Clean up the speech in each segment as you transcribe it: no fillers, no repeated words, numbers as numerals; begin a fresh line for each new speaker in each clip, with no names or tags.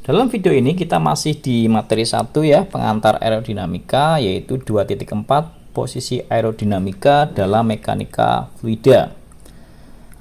Dalam video ini kita masih di materi 1 ya, pengantar aerodinamika, yaitu 2.4 posisi aerodinamika dalam mekanika fluida.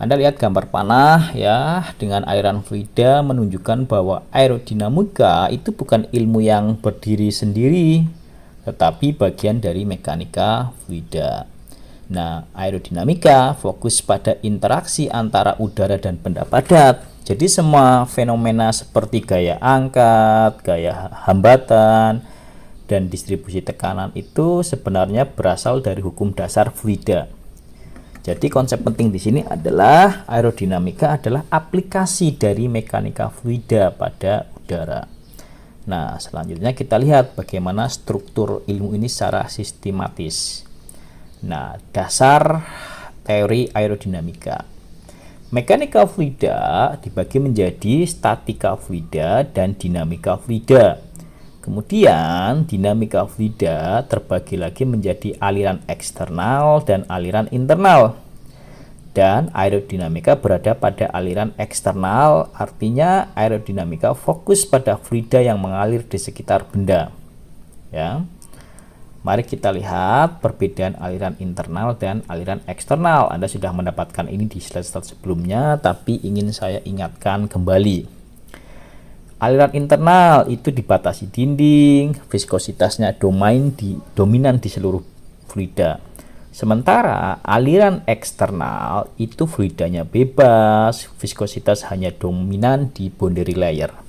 Anda lihat gambar panah ya, dengan aliran fluida menunjukkan bahwa aerodinamika itu bukan ilmu yang berdiri sendiri, tetapi bagian dari mekanika fluida. Nah, aerodinamika fokus pada interaksi antara udara dan benda padat. Jadi semua fenomena seperti gaya angkat, gaya hambatan, dan distribusi tekanan itu sebenarnya berasal dari hukum dasar fluida. Jadi konsep penting di sini adalah aerodinamika adalah aplikasi dari mekanika fluida pada udara. Nah, selanjutnya kita lihat bagaimana struktur ilmu ini secara sistematis. Nah, dasar teori aerodinamika. Mekanika fluida dibagi menjadi statika fluida dan dinamika fluida. Kemudian dinamika fluida terbagi lagi menjadi aliran eksternal dan aliran internal. Dan aerodinamika berada pada aliran eksternal, artinya aerodinamika fokus pada fluida yang mengalir di sekitar benda. Ya. Mari kita lihat perbedaan aliran internal dan aliran eksternal. Anda sudah mendapatkan ini di slide sebelumnya, tapi ingin saya ingatkan kembali. Aliran internal itu dibatasi dinding, viskositasnya dominan di seluruh fluida. Sementara aliran eksternal itu fluidanya bebas, viskositas hanya dominan di boundary layer.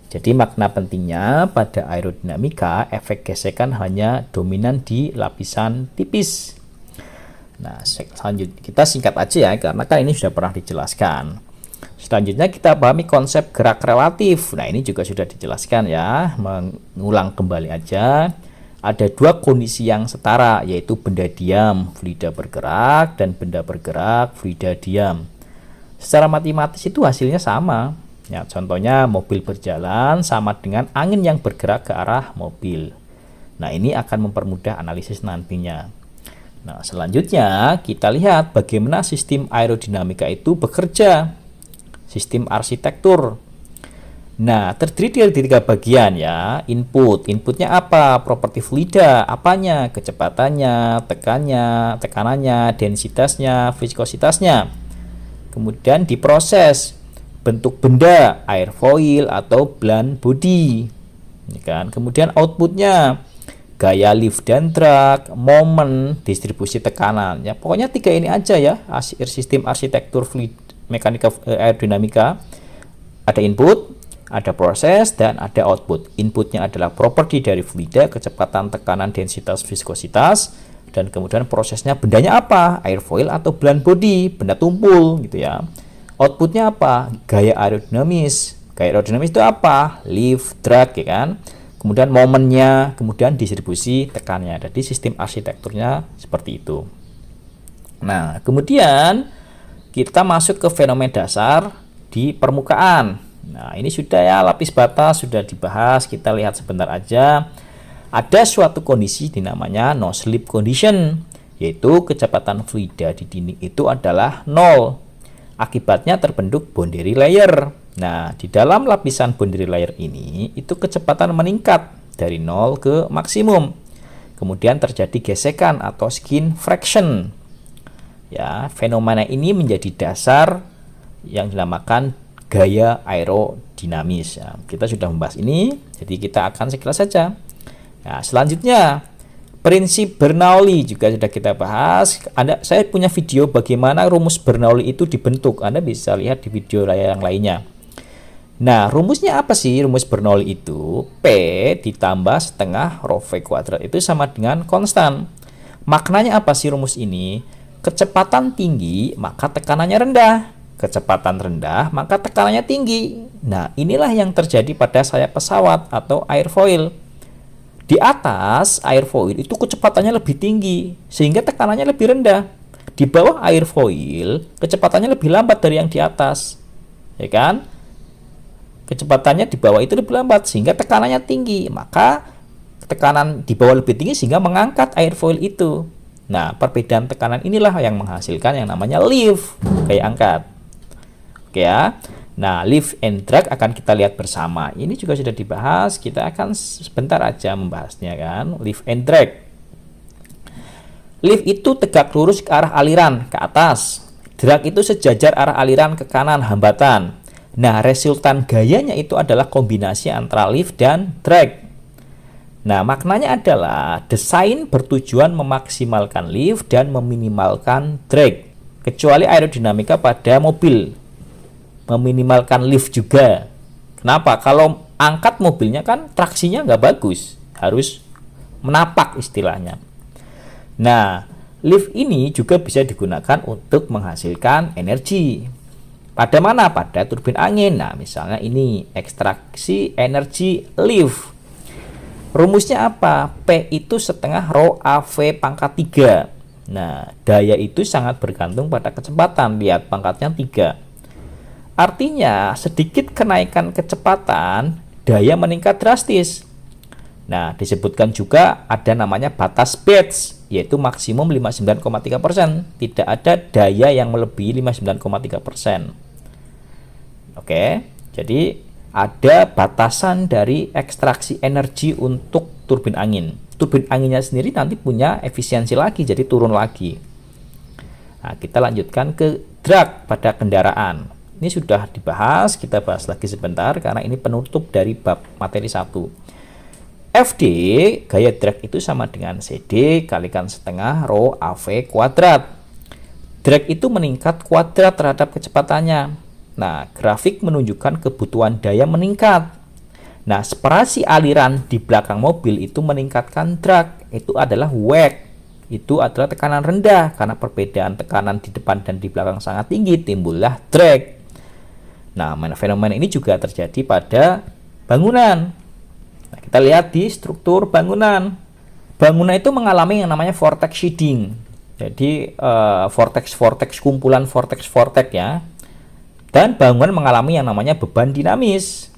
Jadi makna pentingnya pada aerodinamika, efek gesekan hanya dominan di lapisan tipis. Nah, selanjutnya kita singkat aja ya, karena kan ini sudah pernah dijelaskan. Selanjutnya kita pahami konsep gerak relatif. Nah, ini juga sudah dijelaskan ya, mengulang kembali aja. Ada dua kondisi yang setara, yaitu benda diam, fluida bergerak, dan benda bergerak, fluida diam. Secara matematis itu hasilnya sama. Ya, contohnya mobil berjalan sama dengan angin yang bergerak ke arah mobil. Nah, ini akan mempermudah analisis nantinya. Nah, selanjutnya kita lihat bagaimana sistem aerodinamika itu bekerja. Sistem arsitektur. Nah, terdiri dari 3 bagian ya. Inputnya apa? Properti fluida, apanya? Kecepatannya, tekanannya, densitasnya, viskositasnya. Kemudian diproses. Bentuk benda, airfoil atau blunt body, kan? Kemudian outputnya gaya lift dan drag, momen, distribusi tekanan. Ya, pokoknya 3 ini aja ya, sistem arsitektur fluid mekanika aerodinamika. Ada input, ada proses, dan ada output. Inputnya adalah properti dari fluida, kecepatan, tekanan, densitas, viskositas, dan kemudian prosesnya bendanya apa? Airfoil atau blunt body, benda tumpul gitu ya. Outputnya apa? Gaya aerodinamis. Gaya aerodinamis itu apa? Lift, drag, ya kan? Kemudian momennya, kemudian distribusi tekanannya. Jadi sistem arsitekturnya seperti itu. Nah, kemudian kita masuk ke fenomena dasar di permukaan. Nah, ini sudah ya, lapis batas sudah dibahas. Kita lihat sebentar aja. Ada suatu kondisi dinamanya no slip condition, yaitu kecepatan fluida di dinding itu adalah 0. Akibatnya terbentuk boundary layer. Nah, di dalam lapisan boundary layer ini, itu kecepatan meningkat dari 0 ke maksimum. Kemudian terjadi gesekan atau skin friction. Ya, fenomena ini menjadi dasar yang dinamakan gaya aerodinamis. Ya, kita sudah membahas ini, jadi kita akan sekilas saja. Nah, selanjutnya prinsip Bernoulli juga sudah kita bahas. Saya punya video bagaimana rumus Bernoulli itu dibentuk. Anda bisa lihat di video yang lainnya. Nah, rumusnya apa sih rumus Bernoulli itu? P ditambah setengah rho V kuadrat itu sama dengan konstan. Maknanya apa sih rumus ini? Kecepatan tinggi, maka tekanannya rendah. Kecepatan rendah, maka tekanannya tinggi. Nah, inilah yang terjadi pada sayap pesawat atau airfoil. Di atas airfoil itu kecepatannya lebih tinggi sehingga tekanannya lebih rendah. Di bawah airfoil kecepatannya lebih lambat dari yang di atas. Ya kan? Kecepatannya di bawah itu lebih lambat sehingga tekanannya tinggi. Maka tekanan di bawah lebih tinggi sehingga mengangkat airfoil itu. Nah, perbedaan tekanan inilah yang menghasilkan yang namanya lift, gaya angkat. Oke ya. Nah, lift and drag akan kita lihat bersama. Ini juga sudah dibahas, kita akan sebentar aja membahasnya kan. Lift and drag. Lift itu tegak lurus ke arah aliran, ke atas. Drag itu sejajar arah aliran ke kanan, hambatan. Nah, resultan gayanya itu adalah kombinasi antara lift dan drag. Nah, maknanya adalah desain bertujuan memaksimalkan lift dan meminimalkan drag. Kecuali aerodinamika pada mobil, meminimalkan lift juga. Kenapa? Kalau angkat mobilnya kan traksinya nggak bagus, harus menapak istilahnya. Nah, lift ini juga bisa digunakan untuk menghasilkan energi. Pada mana? Pada turbin angin. Nah, misalnya ini ekstraksi energi lift. Rumusnya apa? P itu setengah rho AV pangkat 3. Nah, daya itu sangat bergantung pada kecepatan. Lihat pangkatnya 3. Artinya, sedikit kenaikan kecepatan, daya meningkat drastis. Nah, disebutkan juga ada namanya batas Betz, yaitu maksimum 59,3%. Tidak ada daya yang melebihi 59,3%. Oke, jadi ada batasan dari ekstraksi energi untuk turbin angin. Turbin anginnya sendiri nanti punya efisiensi lagi, jadi turun lagi. Nah, kita lanjutkan ke drag pada kendaraan. Ini sudah dibahas, kita bahas lagi sebentar karena ini penutup dari bab materi 1. FD, gaya drag itu sama dengan CD kalikan setengah rho AV kuadrat. Drag itu meningkat kuadrat terhadap kecepatannya. Nah, grafik menunjukkan kebutuhan daya meningkat. Nah, separasi aliran di belakang mobil itu meningkatkan drag. Itu adalah WACC. Itu adalah tekanan rendah. Karena perbedaan tekanan di depan dan di belakang sangat tinggi, timbullah drag. Nah, fenomena ini juga terjadi pada bangunan. Nah, kita lihat di struktur bangunan. Bangunan itu mengalami yang namanya vortex shedding. Jadi, vortex kumpulan vortex ya. Dan bangunan mengalami yang namanya beban dinamis.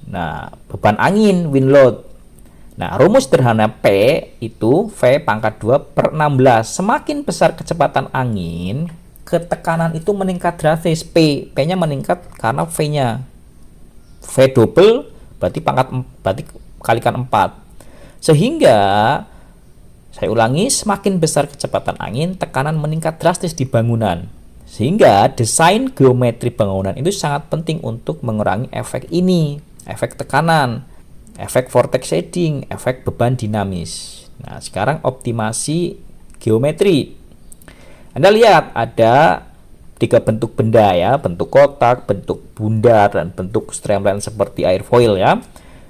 Nah, beban angin, wind load. Nah, rumus sederhana P itu V pangkat 2/16. Semakin besar kecepatan angin, ketekanan itu meningkat drastis. P-nya meningkat karena V-nya. V double berarti kalikan 4. Sehingga, saya ulangi, semakin besar kecepatan angin, tekanan meningkat drastis di bangunan. Sehingga desain geometri bangunan itu sangat penting untuk mengurangi efek ini, efek tekanan, efek vortex shedding, efek beban dinamis. Nah, sekarang optimasi geometri. Anda lihat ada 3 bentuk benda ya, bentuk kotak, bentuk bundar, dan bentuk streamline seperti airfoil ya.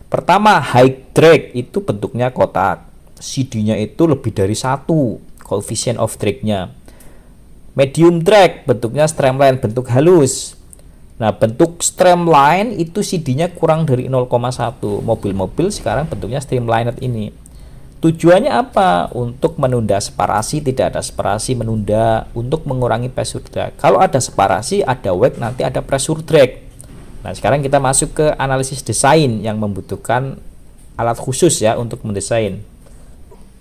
Pertama, high drag itu bentuknya kotak. CD-nya itu lebih dari 1, coefficient of drag-nya. Medium drag bentuknya streamline, bentuk halus. Nah, bentuk streamline itu CD-nya kurang dari 0,1. Mobil-mobil sekarang bentuknya streamlined ini. Tujuannya apa? Untuk menunda separasi, tidak ada separasi, menunda untuk mengurangi pressure drag. Kalau ada separasi, ada WACC, nanti ada pressure drag. Nah, sekarang kita masuk ke analisis desain yang membutuhkan alat khusus ya untuk mendesain.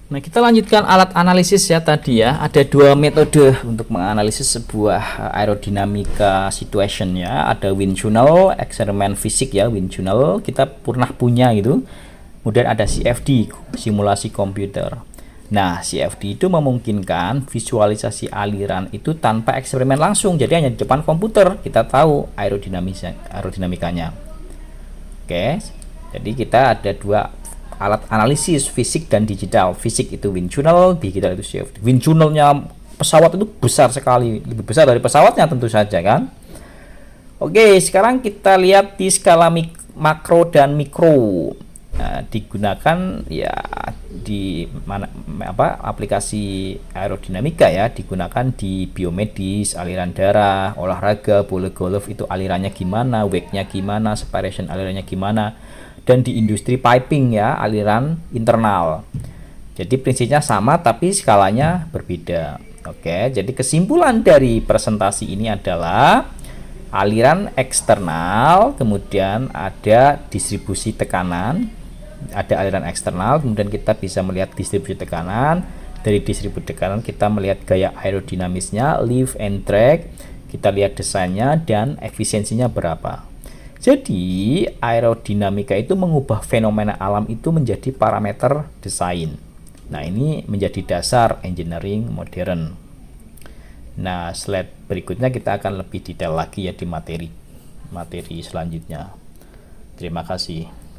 Nah, kita lanjutkan alat analisis ya tadi ya. Ada 2 metode untuk menganalisis sebuah aerodinamika situation ya. Ada wind tunnel, eksperimen fisik ya, wind tunnel. Kita pernah punya gitu. Kemudian ada CFD, simulasi komputer. Nah, CFD itu memungkinkan visualisasi aliran itu tanpa eksperimen langsung. Jadi hanya di depan komputer kita tahu aerodinamikanya. Oke. Jadi kita ada 2 alat analisis, fisik dan digital. Fisik itu wind tunnel, digital itu CFD. Wind tunnelnya pesawat itu besar sekali, lebih besar dari pesawatnya tentu saja kan. Oke, sekarang kita lihat di skala makro dan mikro. Nah, digunakan ya di mana aplikasi aerodinamika ya, digunakan di biomedis, aliran darah, olahraga, bola golf itu alirannya gimana, WACC-nya gimana, separation alirannya gimana. Dan di industri piping ya, aliran internal. Jadi prinsipnya sama tapi skalanya berbeda. Oke, jadi kesimpulan dari presentasi ini adalah aliran eksternal, kemudian ada distribusi tekanan, ada aliran eksternal, kemudian kita bisa melihat distribusi tekanan. Dari distribusi tekanan kita melihat gaya aerodinamisnya, lift and drag. Kita lihat desainnya dan efisiensinya berapa. Jadi aerodinamika itu mengubah fenomena alam itu menjadi parameter desain. Nah, ini menjadi dasar engineering modern. Nah, slide berikutnya kita akan lebih detail lagi ya di materi selanjutnya. Terima kasih.